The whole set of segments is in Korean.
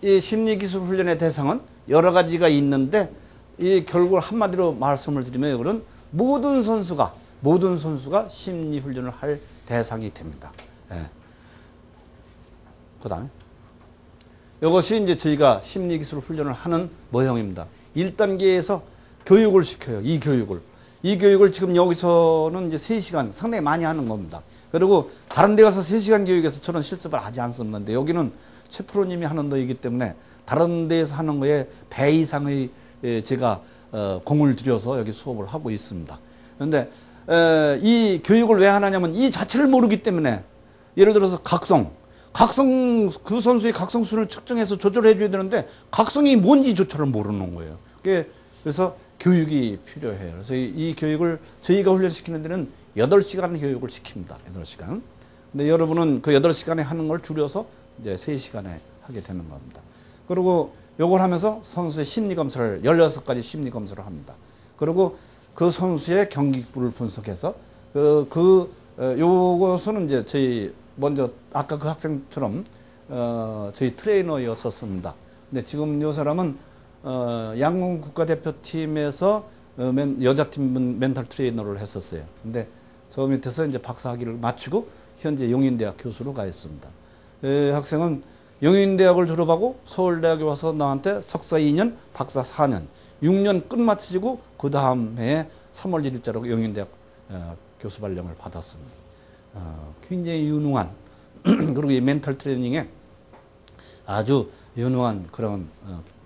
이 심리기술 훈련의 대상은 여러 가지가 있는데, 이 결국 한마디로 말씀을 드리면 이거는 모든 선수가 심리 훈련을 할 대상이 됩니다. 예. 그 다음에 이것이 이제 저희가 심리기술 훈련을 하는 모형입니다. 1단계에서 교육을 시켜요. 이 교육을 지금 여기서는 이제 3시간 상당히 많이 하는 겁니다. 그리고 다른 데 가서 3시간 교육에서 저는 실습을 하지 않습니다. 여기는 최 프로님이 하는 거이기 때문에 다른 데에서 하는 거에 배 이상의 제가 공을 들여서 여기 수업을 하고 있습니다. 그런데 이 교육을 왜 하냐면 이 자체를 모르기 때문에, 예를 들어서 각성 그 선수의 각성 수준을 측정해서 조절해 줘야 되는데 각성이 뭔지조차를 모르는 거예요. 그래서 교육이 필요해요. 그래서 이 교육을 저희가 훈련시키는 데는 8시간 교육을 시킵니다. 8시간. 근데 여러분은 그 8시간에 하는 걸 줄여서 이제 3시간에 하게 되는 겁니다. 그리고 요걸 하면서 선수의 심리검사를 16가지 심리검사를 합니다. 그리고 그 선수의 경기부를 분석해서 요것은 이제 저희 먼저 아까 그 학생처럼 저희 트레이너였었습니다. 근데 지금 요 사람은 양궁 국가대표팀에서 여자팀 멘탈 트레이너를 했었어요. 근데 저 밑에서 이제 박사학위를 마치고 현재 용인대학 교수로 가 있습니다. 학생은 용인대학을 졸업하고 서울대학에 와서 나한테 석사 2년, 박사 4년, 6년 끝마치고 그 다음 해에 3월 1일자로 용인대학 교수 발령을 받았습니다. 굉장히 유능한 그리고 이 멘탈 트레이닝에 아주 유능한 그런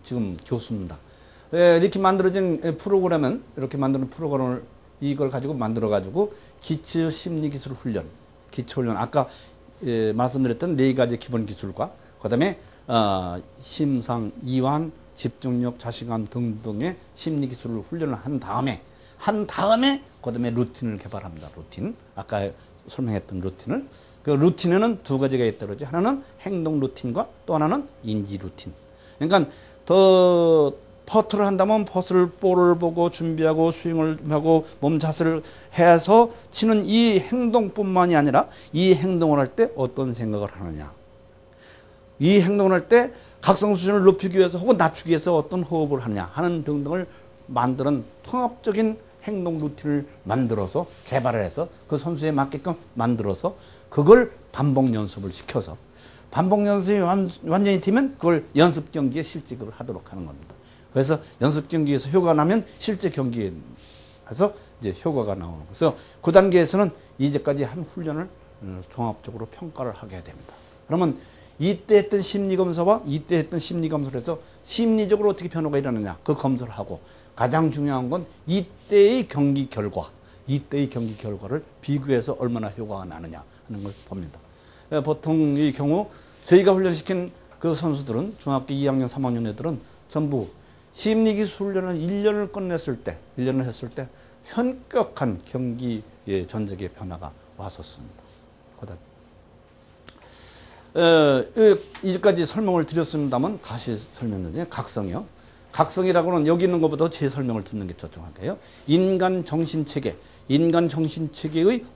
지금 교수입니다. 이렇게 만들어진 프로그램은, 이렇게 만드는 프로그램을 이걸 가지고 만들어 가지고 기초 심리 기술 훈련, 기초 훈련, 아까 말씀드렸던 4가지 기본 기술과 그다음에 심상, 이완, 집중력, 자신감 등등의 심리 기술을 훈련을 한 다음에 그다음에 루틴을 개발합니다. 루틴, 아까 설명했던 루틴을. 그 루틴에는 2가지가 있다고 그러죠. 하나는 행동 루틴과 또 하나는 인지 루틴. 그러니까 더 퍼트를 한다면 볼을 보고 준비하고 스윙을 하고 몸 자세를 해서 치는 이 행동뿐만이 아니라 이 행동을 할 때 어떤 생각을 하느냐, 이 행동을 할 때 각성 수준을 높이기 위해서 혹은 낮추기 위해서 어떤 호흡을 하느냐 하는 등등을 만드는 통합적인 행동 루틴을 만들어서 개발을 해서 그 선수에 맞게끔 만들어서 그걸 반복 연습을 시켜서 반복 연습이 완전히 되면 그걸 연습 경기에 실직을 하도록 하는 겁니다. 그래서 연습 경기에서 효과가 나면 실제 경기에서 이제 효과가 나오는 거예요. 그래서 그 단계에서는 이제까지 한 훈련을 종합적으로 평가를 하게 됩니다. 그러면 이때 했던 심리검사와 이때 했던 심리검사를 해서 심리적으로 어떻게 변화가 일어나냐 그 검사를 하고, 가장 중요한 건 이때의 경기 결과를 비교해서 얼마나 효과가 나느냐 하는 걸 봅니다. 보통 이 경우 저희가 훈련시킨 그 선수들은 중학교 2학년 3학년 애들은 전부 심리기술 훈련을 1년을 끝냈을 때 1년을 했을 때 현격한 경기의 전적의 변화가 왔었습니다. 이제까지 설명을 드렸습니다만 다시 설명드리면 각성이요. 각성이라고는 여기 있는 것보다 제 설명을 듣는 게 적정할까요? 인간 정신체계의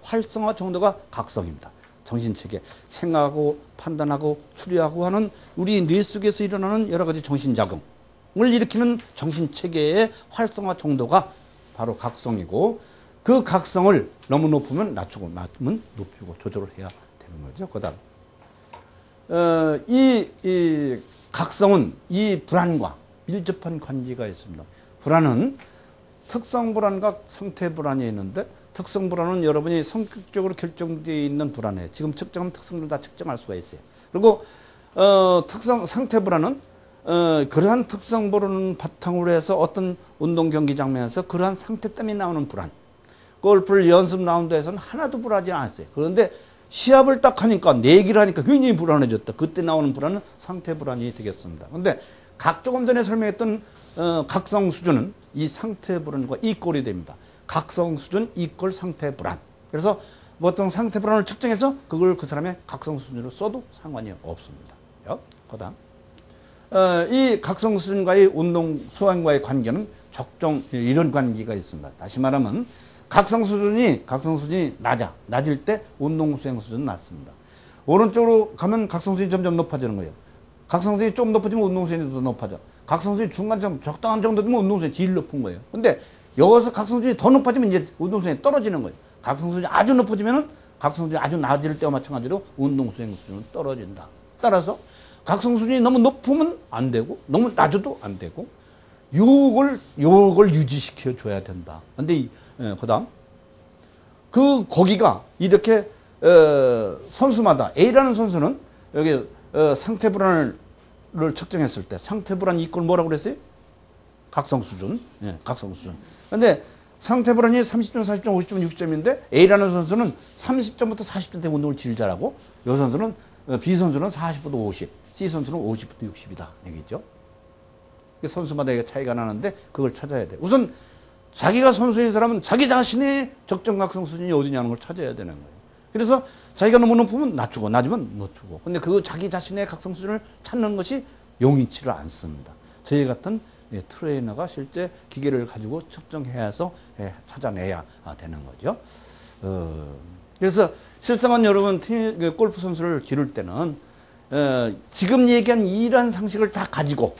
활성화 정도가 각성입니다. 정신체계, 생각하고 판단하고 추리하고 하는 우리 뇌 속에서 일어나는 여러 가지 정신작용을 일으키는 정신체계의 활성화 정도가 바로 각성이고, 그 각성을 너무 높으면 낮추고 낮으면 높이고 조절을 해야 되는 거죠. 그다음 이 각성은 이 불안과 밀접한 관계가 있습니다. 불안은 특성 불안과 상태 불안이 있는데, 특성 불안은 여러분이 성격적으로 결정되어 있는 불안이에요. 지금 측정한 특성을 다 측정할 수가 있어요. 그리고 상태 불안은 그러한 특성 불안을 바탕으로 해서 어떤 운동 경기 장면에서 그러한 상태 때문에 나오는 불안. 골프를 연습 라운드에서는 하나도 불안하지 않았어요. 그런데 시합을 딱 하니까 내기를 하니까 굉장히 불안해졌다. 그때 나오는 불안은 상태 불안이 되겠습니다. 그런데 조금 전에 설명했던 각성 수준은 이 상태 불안과 이꼴이 됩니다. 각성 수준 이꼴 상태 불안. 그래서 보통 상태 불안을 측정해서 그걸 그 사람의 각성 수준으로 써도 상관이 없습니다. 거죠. 그다음 이 각성 수준과의 운동 수행과의 관계는 적정 이런 관계가 있습니다. 다시 말하면 각성 수준이 낮을 때 운동 수행 수준은 낮습니다. 오른쪽으로 가면 각성 수준이 점점 높아지는 거예요. 각성 수준이 좀 높아지면 운동 수준이 더 높아져. 각성 수준이 중간점 적당한 정도 되면 운동 수준이 제일 높은 거예요. 근데 여기서 각성 수준이 더 높아지면 이제 운동 수준이 떨어지는 거예요. 각성 수준이 아주 높아지면은 각성 수준이 아주 낮을 때와 마찬가지로 운동 수행 수준은 떨어진다. 따라서 각성 수준이 너무 높으면 안 되고 너무 낮아도 안 되고 요걸 유지시켜 줘야 된다. 근데 그다음 거기가 이렇게 선수마다 A라는 선수는 여기 상태 불안을 측정했을 때 상태 불안 이꼴 뭐라고 그랬어요? 각성 수준. 각성 수준. 근데 상태 불안이 30점, 40점, 50점, 60점인데 A라는 선수는 30점부터 40점 대 운동을 제일 잘하고 이 선수는 B 선수는 40부터 50, C 선수는 50부터 60이다. 얘기죠. 선수마다 차이가 나는데 그걸 찾아야 돼. 우선 자기가 선수인 사람은 자기 자신의 적정 각성 수준이 어디냐는 걸 찾아야 되는 거예요. 그래서 자기가 너무 높으면 낮추고 낮으면 높추고. 근데 그 자기 자신의 각성 수준을 찾는 것이 용이치를 않습니다. 저희 같은 트레이너가 실제 기계를 가지고 측정해서 찾아내야 되는 거죠. 그래서 실상은 여러분 골프 선수를 기를 때는 지금 얘기한 이러한 상식을 다 가지고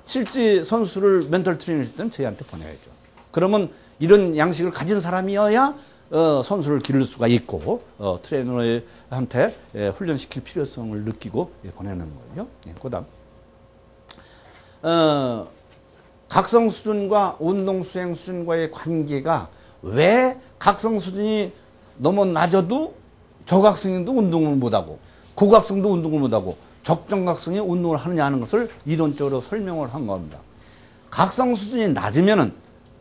실제 선수를 멘탈 트레이닝 했을 때는 저희한테 보내야죠. 그러면 이런 양식을 가진 사람이어야 선수를 기를 수가 있고 트레이너한테 훈련시킬 필요성을 느끼고 보내는 거예요. 그다음 각성 수준과 운동 수행 수준과의 관계가 왜 각성 수준이 너무 낮아도 저각성도 운동을 못하고 고각성도 운동을 못하고 적정각성이 운동을 하느냐 하는 것을 이론적으로 설명을 한 겁니다. 각성 수준이 낮으면은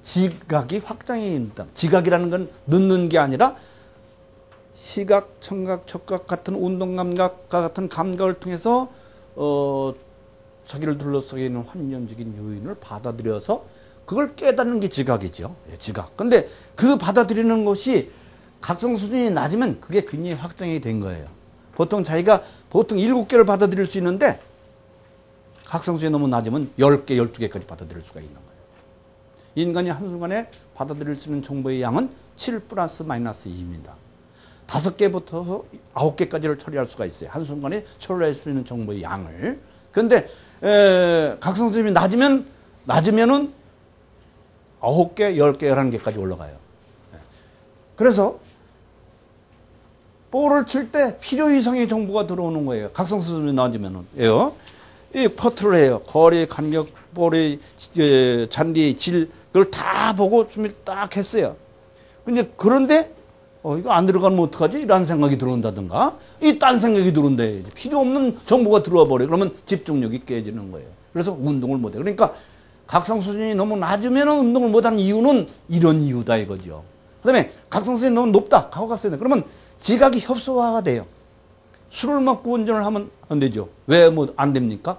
지각이 확장이 됩니다. 지각이라는 건 늦는 게 아니라 시각, 청각, 촉각 같은 운동 감각과 같은 감각을 통해서 자기를 둘러싸게 있는 환경적인 요인을 받아들여서 그걸 깨닫는 게 지각이죠. 지각. 근데 그 받아들이는 것이 각성 수준이 낮으면 그게 굉장히 확장이 된 거예요. 보통 자기가 7개를 받아들일 수 있는데 각성 수준이 너무 낮으면 10개, 12개까지 받아들일 수가 있는 거예요. 인간이 한순간에 받아들일 수 있는 정보의 양은 7 플러스 마이너스 2입니다. 5개부터 9개까지를 처리할 수가 있어요. 한순간에 처리할 수 있는 정보의 양을. 그런데 각성 수준이 낮으면은 9개, 10개, 11개까지 올라가요. 그래서 볼을 칠 때 필요 이상의 정보가 들어오는 거예요. 각성 수준이 낮으면은. 이 퍼트를 해요. 거리, 간격, 볼의 잔디, 질, 그걸 다 보고 준비를 딱 했어요. 그런데 이거 안 들어가면 어떡하지? 이런 생각이 들어온다든가, 딴 생각이 들어온대. 필요 없는 정보가 들어와 버려요. 그러면 집중력이 깨지는 거예요. 그래서 운동을 못 해요. 그러니까 각성 수준이 너무 낮으면 운동을 못하는 이유는 이런 이유다 이거죠. 그 다음에 각성 수준이 너무 높다. 가고갔어요. 그러면 지각이 협소화가 돼요. 술을 먹고 운전을 하면 안 되죠. 왜 안 됩니까?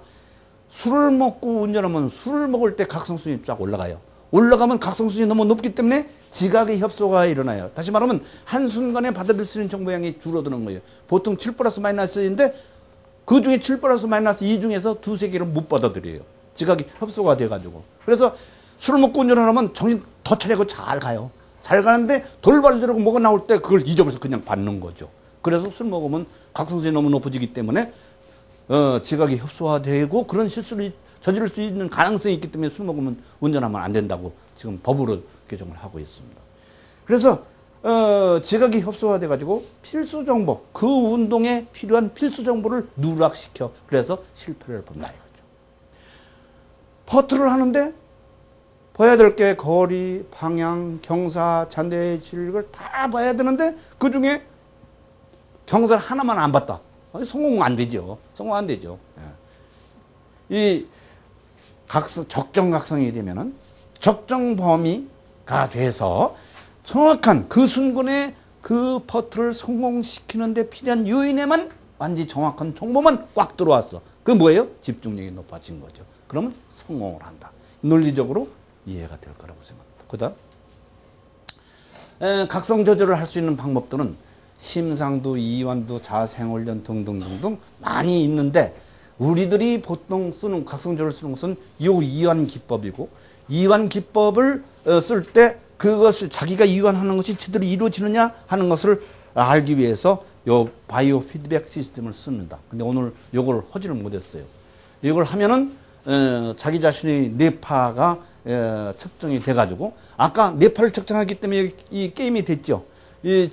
술을 먹고 운전하면 술을 먹을 때 각성 수준이 쫙 올라가요. 올라가면 각성 수준이 너무 높기 때문에 지각의 협소가 일어나요. 다시 말하면 한순간에 받아들일 수 있는 정보량이 줄어드는 거예요. 보통 7 플러스 마이너스인데 그 중에 7 플러스 마이너스 2 중에서 2-3개를 못 받아들여요. 지각이 협소가 돼가지고. 그래서 술을 먹고 운전을 하면 정신 더 차리고 잘 가요. 잘 가는데 돌발적으로 뭐가 나올 때 그걸 잊어버려서 그냥 받는 거죠. 그래서 술 먹으면 각성 수준이 너무 높아지기 때문에 지각이 협소화되고 그런 실수를 저지를 수 있는 가능성이 있기 때문에 술 먹으면 운전하면 안 된다고 지금 법으로 개정을 하고 있습니다. 그래서 지각이 협소화돼 가지고 필수 정보, 그 운동에 필요한 필수 정보를 누락시켜 그래서 실패를 본다 이거죠. 퍼트를 하는데 봐야 될 게 거리, 방향, 경사, 잔디의 질을 다 봐야 되는데 그 중에 경사를 하나만 안 봤다. 성공 안 되죠. 성공 안 되죠. 이 적정 각성이 되면은 적정 범위가 돼서 정확한 그 순간에 그 퍼트를 성공시키는 데 필요한 요인에만 완전히 정확한 정보만 꽉 들어왔어. 그게 뭐예요? 집중력이 높아진 거죠. 그러면 성공을 한다. 논리적으로 이해가 될 거라고 생각합니다. 그 다음 각성 조절을 할 수 있는 방법들은 심상도, 이완도, 자생훈련 등등등등 많이 있는데 우리들이 보통 쓰는 각성조를 쓰는 것은 요 이완 기법이고 이완 기법을 쓸 때 그것을 자기가 이완하는 것이 제대로 이루어지느냐 하는 것을 알기 위해서 요 바이오 피드백 시스템을 씁니다. 근데 오늘 요걸 하지를 못했어요. 이걸 하면은 자기 자신의 뇌파가 측정이 돼가지고 아까 뇌파를 측정하기 때문에 이 게임이 됐죠.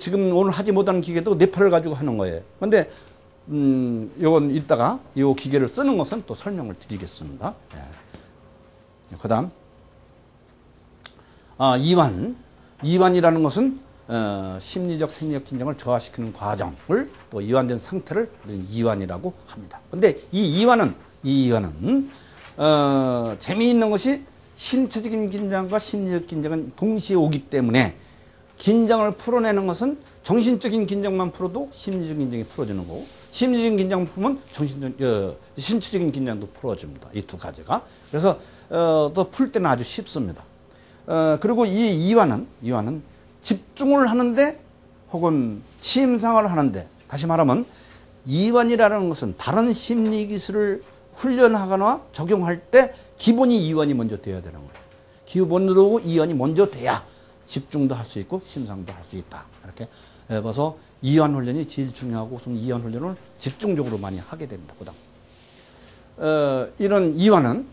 지금 오늘 하지 못하는 기계도 뇌파를 가지고 하는 거예요. 근데 요건 이따가 이 기계를 쓰는 것은 또 설명을 드리겠습니다. 그다음 이완이라는 것은 심리적 생리적 긴장을 저하시키는 과정을 또 이완된 상태를 이완이라고 합니다. 근데 이 이완은 재미있는 것이 신체적인 긴장과 심리적 긴장은 동시에 오기 때문에 긴장을 풀어내는 것은 정신적인 긴장만 풀어도 심리적인 긴장이 풀어지는 거고 심리적인 긴장을 풀면 신체적인 긴장도 풀어집니다. 이 두 가지가. 그래서 또 풀 때는 아주 쉽습니다. 그리고 이 이완은 집중을 하는데 혹은 심상을 하는데 다시 말하면 이완이라는 것은 다른 심리 기술을 훈련하거나 적용할 때 기본이 이완이 먼저 돼야 되는 거예요. 기본으로 이완이 먼저 돼야 집중도 할 수 있고 심상도 할 수 있다. 이렇게 봐서 이완 훈련이 제일 중요하고 우선 이완 훈련을 집중적으로 많이 하게 됩니다. 그다음 이런 이완은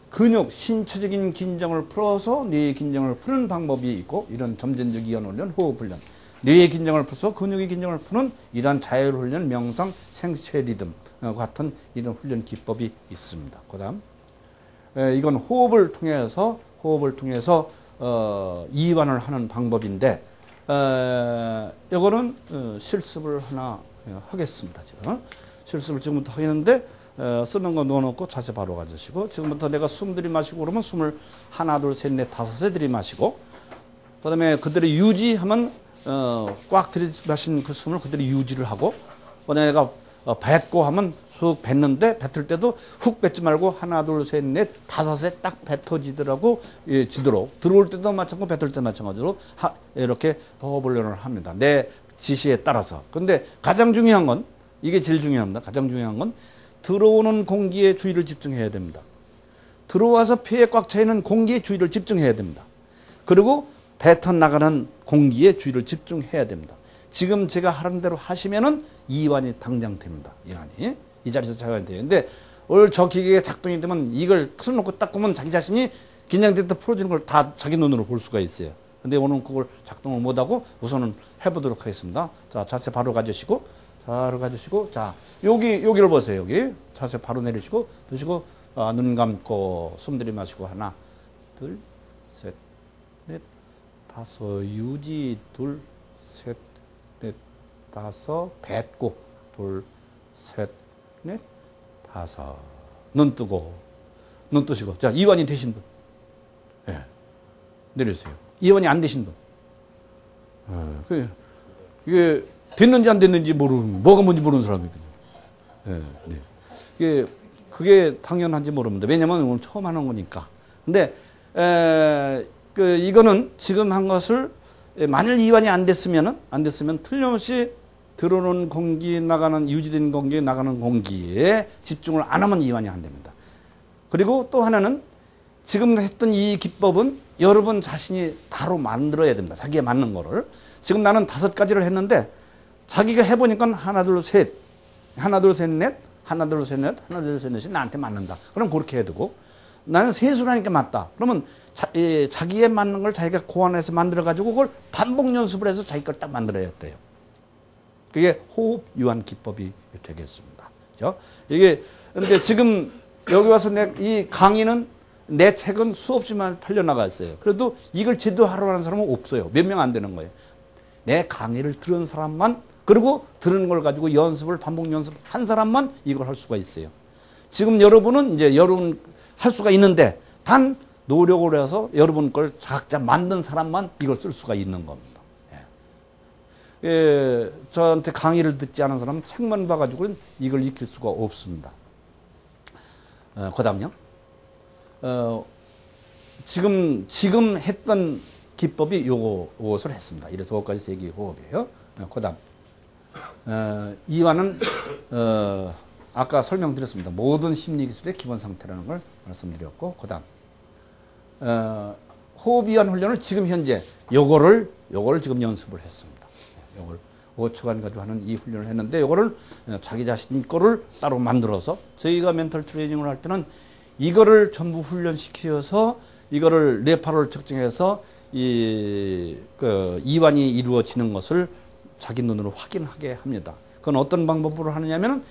근육, 신체적인 긴장을 풀어서 뇌의 긴장을 푸는 방법이 있고 이런 점진적 이완 훈련, 호흡 훈련, 뇌의 긴장을 풀어서 근육의 긴장을 푸는 이러한 자율 훈련, 명상, 생체 리듬 같은 이런 훈련 기법이 있습니다. 그다음 이건 호흡을 통해서 이완을 하는 방법인데 이거는 실습을 하나 하겠습니다. 지금 실습을 지금부터 하겠는데 쓰는 거 넣어놓고 자세 바로 가지시고 지금부터 내가 숨 들이마시고 그러면 숨을 하나 둘 셋 넷 다섯에 들이마시고 그 다음에 그대로 유지하면 꽉 들이마신 그 숨을 그대로 유지를 하고 그다음에 내가 뱉고 하면 쑥 뱉는데 뱉을 때도 훅 뱉지 말고 하나 둘 셋 넷 다섯에 딱 뱉어지더라고 지도록 들어올 때도 마찬가지고 뱉을 때 마찬가지로 이렇게 호흡 훈련을 합니다. 내 지시에 따라서. 근데 가장 중요한 건 이게 제일 중요합니다. 가장 중요한 건 들어오는 공기에 주의를 집중해야 됩니다. 들어와서 폐에 꽉 차있는 공기에 주의를 집중해야 됩니다. 그리고 뱉어나가는 공기에 주의를 집중해야 됩니다. 지금 제가 하는 대로 하시면은 이완이 당장 됩니다. 이완이. 이 자리에서 작용이 돼요. 근데 오늘 저 기계가 작동이 되면 이걸 틀어놓고 딱 보면 자기 자신이 긴장될 때 풀어지는 걸 다 자기 눈으로 볼 수가 있어요. 근데 오늘 그걸 작동을 못하고 우선은 해보도록 하겠습니다. 자, 자세 바로 가주시고, 자, 여기를 보세요. 여기. 자세 바로 내리시고, 드시고, 눈 감고, 숨 들이마시고, 하나, 둘, 셋, 넷, 다섯, 유지, 둘, 셋, 넷, 다섯, 뱉고, 둘, 셋, 넷, 다섯. 눈 뜨고, 눈 뜨시고. 자, 이완이 되신 분. 예. 내려주세요. 이완이 안 되신 분. 이게 됐는지 안 됐는지 모르는, 뭐가 뭔지 모르는 사람이거든요. 예, 네. 그게 당연한지 모릅니다. 왜냐면 오늘 처음 하는 거니까. 근데, 이거는 지금 한 것을 만일 이완이 안 됐으면 틀림없이 들어오는 공기 나가는, 유지된 공기에 나가는 공기에 집중을 안 하면 이완이 안 됩니다. 그리고 또 하나는 지금 했던 이 기법은 여러분 자신이 바로 만들어야 됩니다. 자기에 맞는 거를. 지금 나는 5가지를 했는데 자기가 해보니까 하나, 둘, 셋, 넷, 하나, 둘, 셋, 넷이 나한테 맞는다. 그럼 그렇게 해야 되고 나는 세수라니까 맞다. 그러면 자기에 맞는 걸 자기가 고안해서 만들어가지고 그걸 반복 연습을 해서 자기 걸 딱 만들어야 돼요. 그게 호흡 유한 기법이 되겠습니다. 그죠? 이게, 근데 지금 여기 와서 이 강의는 내 책은 수없이만 팔려나가 있어요. 그래도 이걸 제대로 하러 가는 사람은 없어요. 몇 명 안 되는 거예요. 내 강의를 들은 사람만, 그리고 들은 걸 가지고 연습을 반복 연습한 사람만 이걸 할 수가 있어요. 지금 여러분은 이제 여러분 할 수가 있는데 단 노력을 해서 여러분 걸 각자 만든 사람만 이걸 쓸 수가 있는 겁니다. 저한테 강의를 듣지 않은 사람은 책만 봐가지고는 이걸 익힐 수가 없습니다. 그 다음요. 지금 했던 기법이 요것을 했습니다. 이래서 5가지 세기 호흡이에요. 그 다음. 이완은, 아까 설명드렸습니다. 모든 심리기술의 기본 상태라는 걸 말씀드렸고, 그 다음. 호흡 이완 훈련을 지금 현재 요거를 지금 연습을 했습니다. 요걸 5초간 가지고 하는 이 훈련을 했는데 요거를 자기 자신 거를 따로 만들어서 저희가 멘탈 트레이닝을 할 때는 이거를 전부 훈련시켜서 이거를 뇌파를 측정해서 이완이 이루어지는 것을 자기 눈으로 확인하게 합니다. 그건 어떤 방법으로 하느냐면은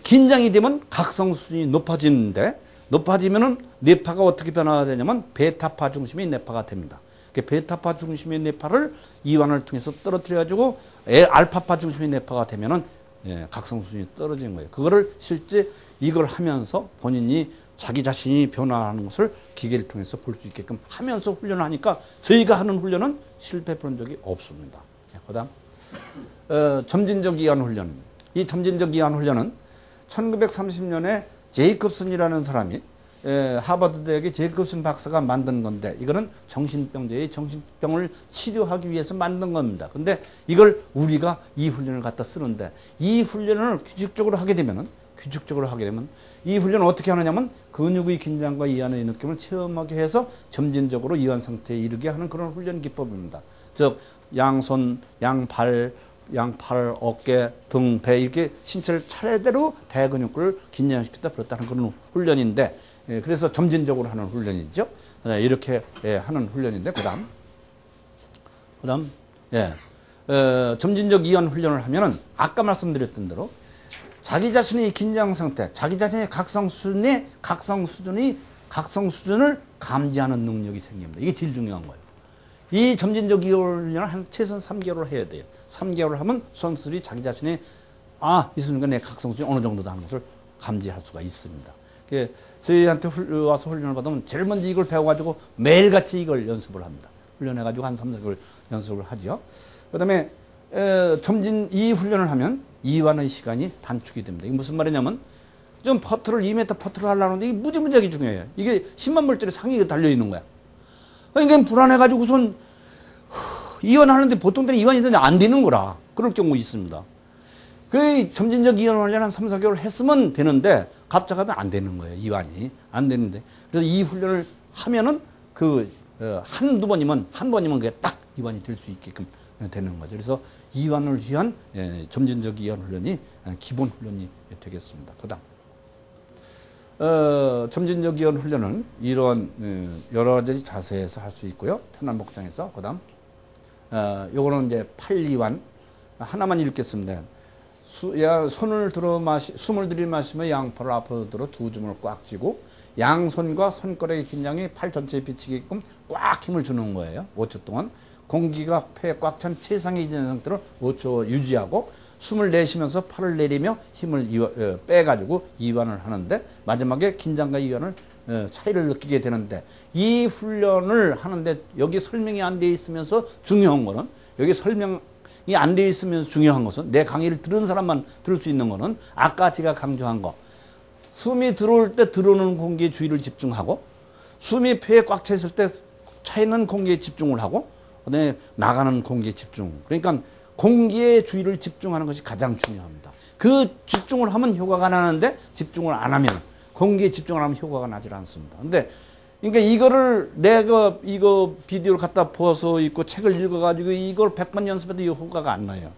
긴장이 되면 각성 수준이 높아지는데 높아지면은 뇌파가 어떻게 변화가 되냐면 베타파 중심의 뇌파가 됩니다. 베타파 중심의 뇌파를 이완을 통해서 떨어뜨려 가지고 알파파 중심의 뇌파가 되면은 각성 수준이 떨어지는 거예요. 그거를 실제 이걸 하면서 본인이 자기 자신이 변화하는 것을 기계를 통해서 볼 수 있게끔 하면서 훈련을 하니까 저희가 하는 훈련은 실패 본 적이 없습니다. 그다음 점진적 이완 훈련. 이 점진적 이완 훈련은 1930년에 제이콥슨이라는 사람이 하버드 대학의 제이콥슨 박사가 만든 건데 이거는 정신병자의 정신병을 치료하기 위해서 만든 겁니다. 근데 이걸 우리가 이 훈련을 갖다 쓰는데 이 훈련을 규칙적으로 하게 되면 이 훈련을 어떻게 하느냐면 근육의 긴장과 이완의 느낌을 체험하게 해서 점진적으로 이완 상태에 이르게 하는 그런 훈련 기법입니다. 즉 양손, 양팔, 어깨, 등, 배 이렇게 신체를 차례대로 대근육을 긴장시켰다 풀었다 하는 그런 훈련인데 그래서 점진적으로 하는 훈련이죠. 이렇게 하는 훈련인데 그다음 점진적 이완 훈련을 하면은 아까 말씀드렸던 대로 자기 자신의 긴장 상태, 자기 자신의 각성 수준을 감지하는 능력이 생깁니다. 이게 제일 중요한 거예요. 이 점진적 이완 훈련을 한 최소한 3개월을 해야 돼요. 3개월을 하면 선수들이 자기 자신의 이 순간 내 각성 수준이 어느 정도다 하는 것을 감지할 수가 있습니다. 저희한테 와서 훈련을 받으면 제일 먼저 이걸 배워가지고 매일같이 이걸 연습을 합니다. 훈련해가지고 한 3, 4개월 연습을 하죠. 그 다음에 이 훈련을 하면 이완의 시간이 단축이 됩니다. 이게 무슨 말이냐면 좀 2m 퍼트를 하려는데 이게 무지무지하게 중요해요. 이게 10만 볼짜리 상위가 달려있는 거야. 그러니까 불안해가지고선 이완하는데 보통 때는 이완이 되는데 안 되는 거라. 그럴 경우 있습니다. 그 점진적 이완을 하려면 한 3, 4개월 했으면 되는데 갑자기 하면 안 되는 거예요. 이완이. 안 되는데. 그래서 이 훈련을 하면은 한두 번이면 그게 딱 이완이 될 수 있게끔 되는 거죠. 그래서 이완을 위한 점진적 이완 훈련이 기본 훈련이 되겠습니다. 그 다음. 점진적 이완 훈련은 이러한 여러 가지 자세에서 할 수 있고요. 편한 복장에서. 그 다음. 요거는 이제 팔 이완. 하나만 읽겠습니다. 숨을 들이마시며 양팔을 앞으로 들어 두 주먹을 꽉 쥐고 양손과 손가락의 긴장이 팔 전체에 비치게끔 꽉 힘을 주는 거예요. 5초 동안. 공기가 폐에 꽉 찬 최상의 긴장 상태로 5초 유지하고 숨을 내쉬면서 팔을 내리며 힘을 빼가지고 이완을 하는데 마지막에 긴장과 이완을 차이를 느끼게 되는데 이 훈련을 하는데 여기 설명이 안 돼 있으면서 중요한 거는 여기 설명이 안 돼 있으면서 중요한 것은 내 강의를 들은 사람만 들을 수 있는 거는 아까 제가 강조한 거 숨이 들어올 때 들어오는 공기에 주의를 집중하고 숨이 폐에 꽉 차 있을 때 차 있는 공기에 집중을 하고 그다음에 나가는 공기에 집중. 그러니까 공기에 주의를 집중하는 것이 가장 중요합니다. 그 집중을 하면 효과가 나는데 집중을 안 하면 공기에 집중을 하면 효과가 나질 않습니다. 근데 그러니까 이거를 내가 이거 비디오를 갖다 보서 있고 책을 읽어가지고 이걸 100번 연습해도 이 효과가 안 나요.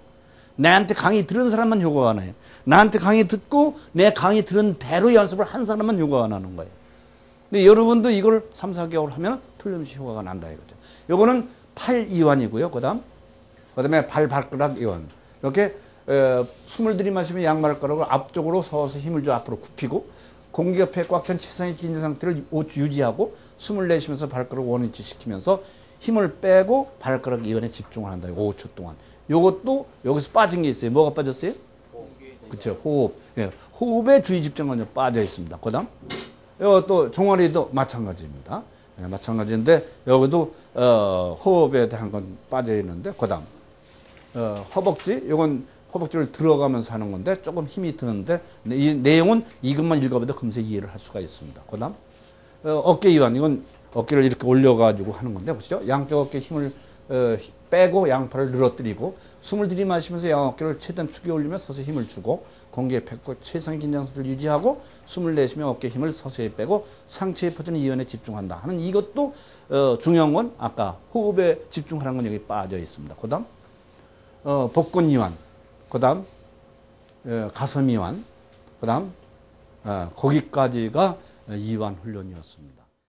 나한테 강의 들은 사람만 효과가 나요. 나한테 강의 듣고 내 강의 들은 대로 연습을 한 사람만 효과가 나는 거예요. 근데 여러분도 이걸 3, 4개월 하면 틀림없이 효과가 난다 이거죠. 요거는 팔 이완이고요. 그다음에 발가락 이완. 이렇게 숨을 들이마시면 양발가락을 앞쪽으로 서서 힘을 줘 앞으로 굽히고 공기가 폐에 꽉 찬 최상의 긴장 상태를 유지하고 숨을 내쉬면서 발가락을 원위치 시키면서 힘을 빼고 발가락 이완에 집중을 한다. 5초 동안. 요것도 여기서 빠진 게 있어요. 뭐가 빠졌어요? 그렇죠. 호흡. 호흡에 주의 집중이 빠져 있습니다. 그다음 또 종아리도 마찬가지입니다. 마찬가지인데 여기도 호흡에 대한 건 빠져 있는데 그다음 허벅지 이건 허벅지를 들어가면서 하는 건데 조금 힘이 드는데 이 내용은 이것만 읽어봐도 금세 이해를 할 수가 있습니다. 그다음 어깨 이완 이건 어깨를 이렇게 올려가지고 하는 건데 보시죠. 양쪽 어깨 힘을 빼고 양팔을 늘어뜨리고 숨을 들이마시면서 양어 어깨를 최대한 축에 올리며 서서히 힘을 주고 공기에 뱉고 최상의 긴장성을 유지하고 숨을 내쉬며 어깨 힘을 서서히 빼고 상체에 퍼지는 이완에 집중한다 하는 이것도 중요한 건 아까 호흡에 집중하는 건 여기 빠져 있습니다. 그 다음 복근 이완, 그 다음 가슴 이완, 그 다음 거기까지가 이완 훈련이었습니다.